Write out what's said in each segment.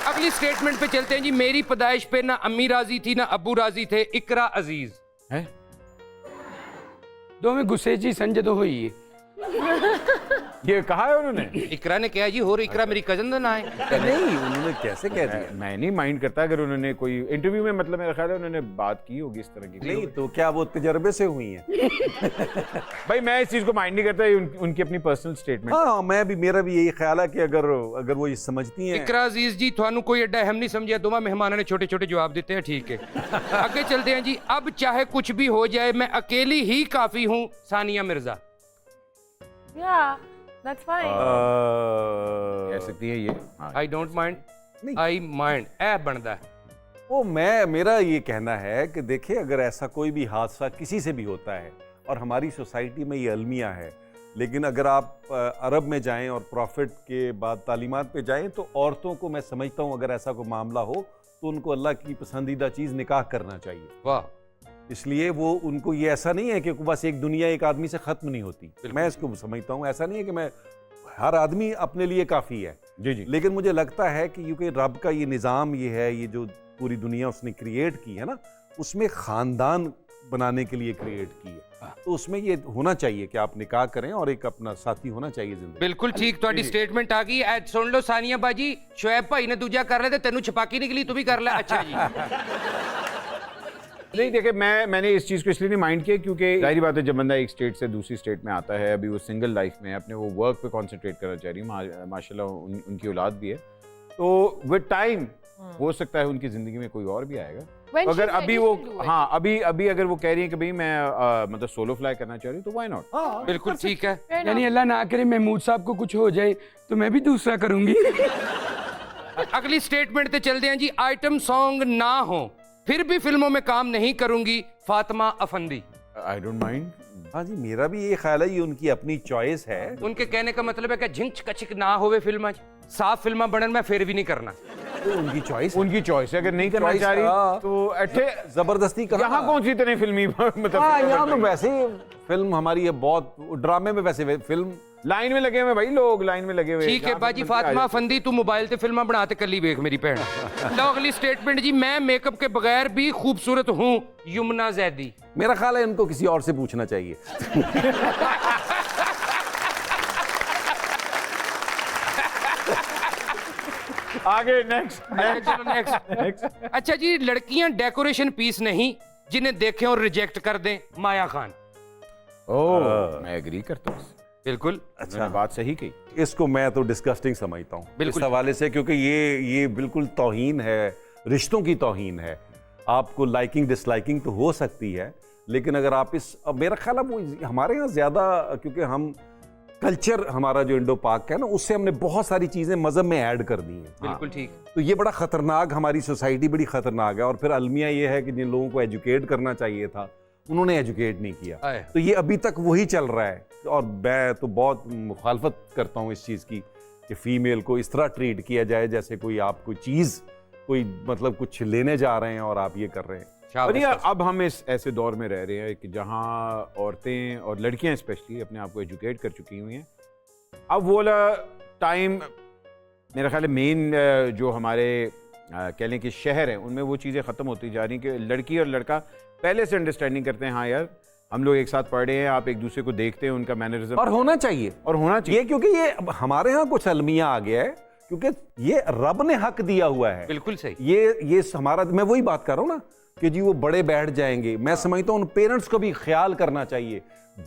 अगली स्टेटमेंट पे चलते हैं जी। मेरी पैदाइश पे ना अम्मी राजी थी ना अब्बू राजी थे, इकरा अजीज है। दो में गुस्से जी संजय तो हुई है। ये कहा है उन्होंने? इकरा ने कहा जी, हो रही इकरा मेरी कजन का ना है। नहीं, उन्होंने कैसे कह दिया? मैं नहीं माइंड करता अगर उन्होंने कोई इंटरव्यू में, मतलब मेरा ख्याल है उन्होंने बात की होगी इस तरह की। नहीं तो क्या वो तजर्बे से हुई है? भाई मैं इस चीज को माइंड नहीं करता, उनकी अपनी पर्सनल स्टेटमेंट। हाँ, मेरा भी यही ख्याल है कि अगर वो ये समझती हैं। इकरा अजीज जी, थानू कोई एडा अहम नहीं समझिया, दोवा मेहमानों ने छोटे छोटे जवाब देते हैं, ठीक है। आगे चलते हैं जी। अब चाहे कुछ भी हो जाए मैं अकेली ही काफी हूँ, Sania Mirza. Yeah, that's fine. कह सकती है ये। आई don't mind, I mind a बनता है। वो मेरा ये कहना है कि देखिए, अगर ऐसा कोई भी हादसा किसी से भी होता है और हमारी सोसाइटी में ये अलमिया है, लेकिन अगर आप अरब में जाएं और प्रॉफिट के बाद तालीमात पे जाएं तो औरतों को मैं समझता हूं अगर ऐसा कोई मामला हो तो उनको अल्लाह की पसंदीदा चीज़ निकाह करना चाहिए। वाह। इसलिए वो उनको ये ऐसा नहीं है कि बस एक दुनिया एक आदमी से ख़त्म नहीं होती। मैं इसको समझता हूँ ऐसा नहीं है कि मैं हर आदमी अपने लिए काफ़ी है। जी जी। लेकिन मुझे लगता है कि क्योंकि रब का ये निज़ाम ये है, ये जो पूरी दुनिया उसने क्रिएट की है ना, उसमें ख़ानदान बनाने के लिए क्रिएट की है, तो उसमें ये होना चाहिए कि आप निकाह करें और एक अपना साथी होना चाहिए जिंदगी। बिल्कुल ठीक, ਤੁਹਾਡੀ स्टेटमेंट आ गई। ऐ सुन लो सानिया बाजी, शोएब भाई ने दूजा कर रहे थे, तेनू छपाकी निकली, तू भी कर ले। अच्छा जी। नहीं देखिए, मैंने इस चीज़ को इसलिए नहीं माइंड किया क्योंकि जाहिर बात है जब बंदा एक स्टेट से दूसरी स्टेट में आता है, अभी वो सिंगल लाइफ में है, अपने वो वर्क पे कंसंट्रेट करना चाह रही है, माशाल्लाह उनकी औलाद भी है, तो विद टाइम हो सकता है उनकी ज़िंदगी में कोई और भी आएगा। When अगर she's अभी ready, वो she'll do it. हाँ अभी अगर वो कह रही है कि भाई मैं मतलब सोलो फ्लाई करना चाह रही हूँ तो व्हाई नॉट। बिल्कुल ठीक है। Fair यानी enough. अल्लाह ना करे महमूद साहब को कुछ हो जाए तो मैं भी दूसरा करूंगी। अगली स्टेटमेंट पे चलते हैं जी। आइटम सॉन्ग ना हो फिर भी फिल्मों में काम नहीं करूंगी, Fatima Afandi. I don't mind. हाँ जी, मेरा भी ये ख्याल है, ये उनकी अपनी चॉइस है। उनके कहने का मतलब है कि झिंक कचिक ना होवे फिल्म, साफ फिल्म बनन मैं फिर भी नहीं करना। तो उनकी चॉइस उनकी चॉइस है, अगर नहीं करना चाह रही तो अट्ठे जबरदस्ती कहाँ? यहाँ कौन सी इतनी फिल्मी मतलब हाँ, यहाँ तो वैसे ही फिल्म हमारी है बहुत, ड्रामे में वैसे फिल्म लाइन में लगे हुए भाई, लोग लाइन में लगे हुए। ठीक है बाजी, फातिमा अफंदी तू मोबाइल ते फिल्म बनाते कली वेख मेरी भैन। लो अगली स्टेटमेंट जी। मैं मेकअप के बगैर भी खूबसूरत हूँ, यमुना जैदी। मेरा ख्याल है इनको किसी और से पूछना चाहिए। आगे नेक्स्ट। चलो नेक्स्ट। अच्छा जी, लड़कियां डेकोरेशन पीस नहीं, जिन्हें देखें और रिजेक्ट कर दें, माया खान। ओह, मैं एग्री करता हूँ, बिल्कुल। अच्छा बात सही कही। इसको मैं तो डिस्गस्टिंग समझता हूँ इस बिल्कुल। हवाले से, क्योंकि ये बिल्कुल तौहीन है, रिश्तों की तौहीन है। आपको लाइकिंग डिसलाइकिंग तो हो सकती है, लेकिन अगर आप अब मेरा ख्याल है वो हमारे यहाँ ज़्यादा, क्योंकि हम कल्चर हमारा जो इंडो पाक है ना, उससे हमने बहुत सारी चीज़ें मज़हब में ऐड कर दी हैं। बिल्कुल ठीक। तो ये बड़ा ख़तरनाक, हमारी सोसाइटी बड़ी ख़तरनाक है। और फिर अलमिया ये है कि जिन लोगों को एजुकेट करना चाहिए था उन्होंने एजुकेट नहीं किया, तो ये अभी तक वही चल रहा है। और मैं तो बहुत मुखालफत करता हूँ इस चीज़ की कि फ़ीमेल को इस तरह ट्रीट किया जाए जैसे कोई आप कोई चीज़, कोई मतलब कुछ लेने जा रहे हैं और आप ये कर रहे हैं। और ये अब हम इस ऐसे दौर में रह रहे हैं कि जहाँ औरतें और लड़कियाँ स्पेशली अपने आप को एजुकेट कर चुकी हुई हैं। अब वो वाला टाइम मेरा ख्याल है मेन जो हमारे कह लें कि शहर हैं उनमें वो चीज़ें ख़त्म होती जा रही कि लड़की और लड़का पहले से अंडरस्टैंडिंग करते हैं, हाँ यार हम लोग एक साथ पढ़ रहे हैं, आप एक दूसरे को देखते हैं, उनका मैनरिज्म और होना चाहिए, ये क्योंकि ये हमारे यहाँ कुछ अलमिया आ गया है, क्योंकि ये रब ने हक दिया हुआ है। बिल्कुल सही। ये हमारा, मैं वही बात कर रहा हूँ ना कि जी वो बड़े बैठ जाएंगे। मैं समझता हूँ उन पेरेंट्स को भी ख्याल करना चाहिए।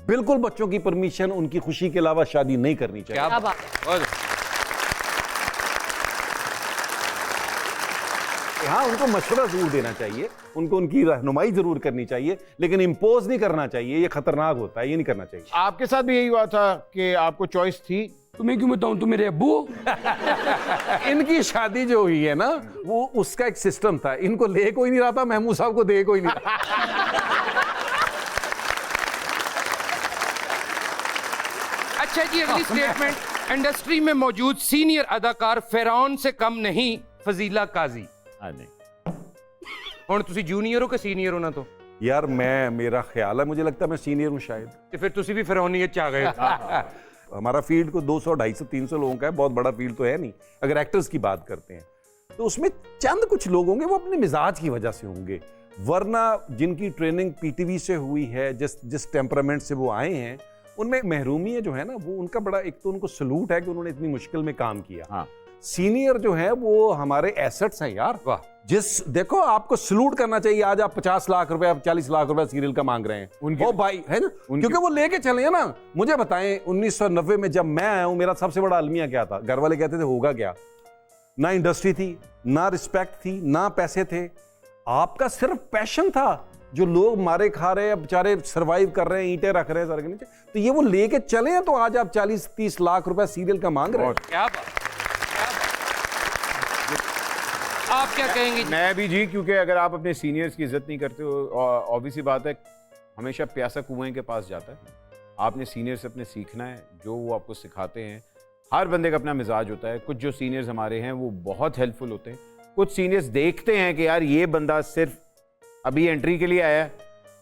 बिल्कुल बच्चों की परमिशन, उनकी खुशी के अलावा शादी नहीं करनी चाहिए। क्या बात। हाँ, उनको मशवरा जरूर देना चाहिए, उनको उनकी रहनुमाई जरूर करनी चाहिए, लेकिन इम्पोज नहीं करना चाहिए, ये खतरनाक होता है, ये नहीं करना चाहिए। आपके साथ भी यही हुआ था कि आपको चॉइस थी? तुम्हें क्यों बताऊं, तुम मेरे अब्बू। इनकी शादी जो हुई है ना, वो उसका एक सिस्टम था, इनको ले कोई नहीं रहा था, महमूद साहब को दे कोई नहीं रहा। अच्छा जी, अगली स्टेटमेंट। इंडस्ट्री में मौजूद सीनियर अदाकार फिरौन से कम नहीं, फजीला काजी। ਹੁਣ ਤੁਸੀਂ ਜੂਨੀਅਰ ਹੋ ਕਿ ਸੀਨੀਅਰ ਹੋ ਨਾ ਤੋਂ? यार मेरा ख्याल है, मुझे लगता है मैं सीनियर हूँ शायद। तो फिर तुसी भी फिरौनियत च आ गए। हमारा फील्ड को 200, 250, 300 लोगों का है, बहुत बड़ा फील्ड तो है नहीं अगर एक्टर्स की बात करते हैं। तो उसमें चंद कुछ लोग होंगे वो अपने मिजाज की वजह से होंगे, वरना जिनकी ट्रेनिंग पीटीवी से हुई है, जिस टेम्परामेंट से वो आए हैं, उनमें महरूमी है जो है ना, वो उनका बड़ा, एक तो उनको सलूट है कि उन्होंने इतनी मुश्किल में काम किया। हाँ। सीनियर जो है वो हमारे एसेट्स हैं यार। वाह। देखो आपको सलूट करना चाहिए। आज आप 50 लाख रुपए, आप 40 लाख रुपए सीरियल का मांग रहे हैं, ओ भाई, है ना, क्योंकि वो लेके चले हैं ना। मुझे बताएं 1990 में जब मैं आया हूं, मेरा सबसे बड़ा अलमिया क्या था? घर वाले कहते थे होगा क्या, ना इंडस्ट्री थी, ना रिस्पेक्ट थी, ना पैसे थे, आपका सिर्फ पैशन था। जो लोग मारे खा रहे हैं बेचारे, सर्वाइव कर रहे हैं, ईंटें रख रहे हैं सर के नीचे, तो ये वो लेके चले हैं, तो आज आप 40-30 लाख रुपए सीरियल का मांग रहे हैं। क्या बात, क्या बात। आप क्या कहेंगे जी? मैं भी जी, क्योंकि अगर आप अपने सीनियर्स की इज्जत नहीं करते हो, ऑब्वियसली बात है, हमेशा प्यासा कुएं के पास जाता है। आपने सीनियर से अपने सीखना है, जो वो आपको सिखाते हैं। हर बंदे का अपना मिजाज होता है। कुछ जो सीनियर्स हमारे हैं वो बहुत हेल्पफुल होते हैं, कुछ सीनियर्स देखते हैं कि यार ये बंदा सिर्फ अभी एंट्री के लिए आया है।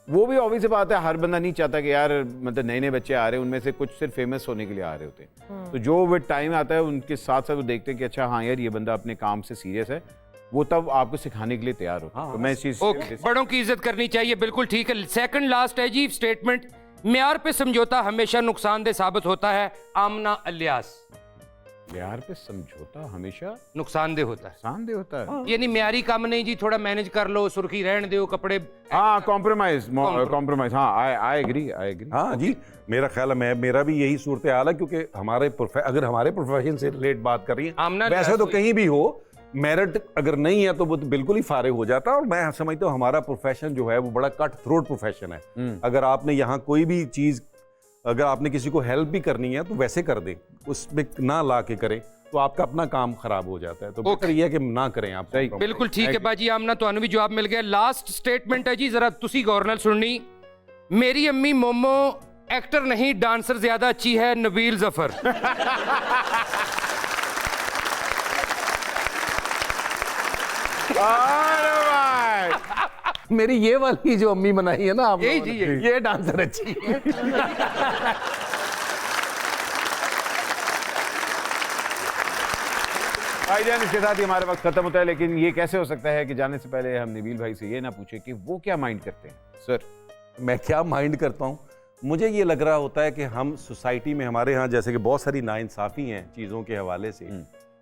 वो भी ऑब्वियस बात है, हर बंदा नहीं चाहता कि यार मतलब नए नए बच्चे आ रहे हैं, उनमें से कुछ सिर्फ फेमस होने के लिए आ रहे होते हैं। तो जो वो टाइम आता है उनके साथ साथ वो देखते हैं कि अच्छा हाँ यार ये बंदा अपने काम से सीरियस है, वो तब आपको सिखाने के लिए तैयार होता है। तो मैं इस चीज बड़ों की इज्जत करनी चाहिए, बिल्कुल ठीक है। सेकंड लास्ट है जी स्टेटमेंट, म्यार पे समझौता हमेशा नुकसानदेह साबित होता है। आमना अलियास। म्यार पे समझौता हमेशा नुकसानदेह होता है। नुकसानदेह होता है। यानी म्यारी काम नहीं जी, थोड़ा मैनेज कर लो, सुर्खी रहने दो, कपड़े। हाँ, कॉम्प्रोमाइज। हाँ, आई एग्री। हाँ जी, मेरा ख्याल है, मेरा भी यही सूरत हाल है, क्योंकि अगर हमारे प्रोफेशन से रिलेट बात कर रही है, वैसे तो कहीं भी हो, मेरिट अगर नहीं है तो वो तो बिल्कुल ही फारिग हो जाता है। और मैं समझता हूँ हमारा प्रोफेशन जो है वो बड़ा कट थ्रोट प्रोफेशन है। अगर आपने यहाँ कोई भी चीज, अगर आपने किसी को हेल्प भी करनी है तो वैसे कर दें, उसमें ना ला के करें, तो आपका अपना काम खराब हो जाता है। तो बेहतर ये है कि ना करें आप। बिल्कुल ठीक है बाजी आमना, तो भी जवाब मिल गया। लास्ट स्टेटमेंट है जी, जरा तुसी गौर नाल सुननी। मेरी अम्मी मोमो एक्टर नहीं डांसर ज्यादा अच्छी है, नबील जफर। मेरी ये वाली जो अम्मी बनाई है ना आप, यही जी, ये डांसर अच्छी है। भाईजान, इसके साथ ही हमारा वक्त खत्म होता है, लेकिन ये कैसे हो सकता है कि जाने से पहले हम नबील भाई से ये ना पूछे कि वो क्या माइंड करते हैं। सर, मैं क्या माइंड करता हूँ, मुझे ये लग रहा होता है कि हम सोसाइटी में, हमारे यहाँ जैसे कि बहुत सारी नाइंसाफ़ी हैं चीज़ों के हवाले से,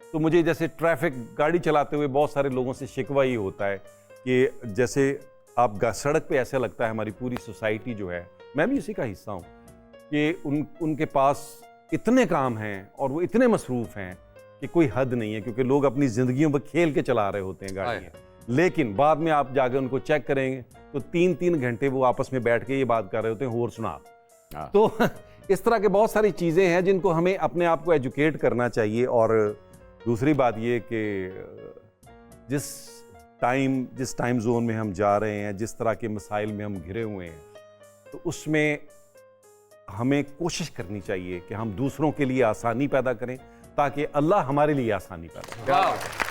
तो मुझे जैसे ट्रैफिक गाड़ी चलाते हुए बहुत सारे लोगों से शिकवा ही होता है कि जैसे आप सड़क पे ऐसा लगता है हमारी पूरी सोसाइटी जो है, मैं भी इसी का हिस्सा हूँ, कि उनके पास इतने काम हैं और वो इतने मसरूफ़ हैं कि कोई हद नहीं है, क्योंकि लोग अपनी ज़िंदगियों पर खेल के चला रहे होते हैं गाड़ियाँ, लेकिन बाद में आप जाकर उनको चेक करेंगे तो 3-3 घंटे वो आपस में बैठ के ये बात कर रहे होते हैं, और सुना। तो इस तरह के बहुत सारी चीज़ें हैं जिनको हमें अपने आप को एजुकेट करना चाहिए। और दूसरी बात ये कि जिस टाइम जोन में हम जा रहे हैं, जिस तरह के मसाइल में हम घिरे हुए हैं, तो उसमें हमें कोशिश करनी चाहिए कि हम दूसरों के लिए आसानी पैदा करें, ताकि अल्लाह हमारे लिए आसानी पैदा करे।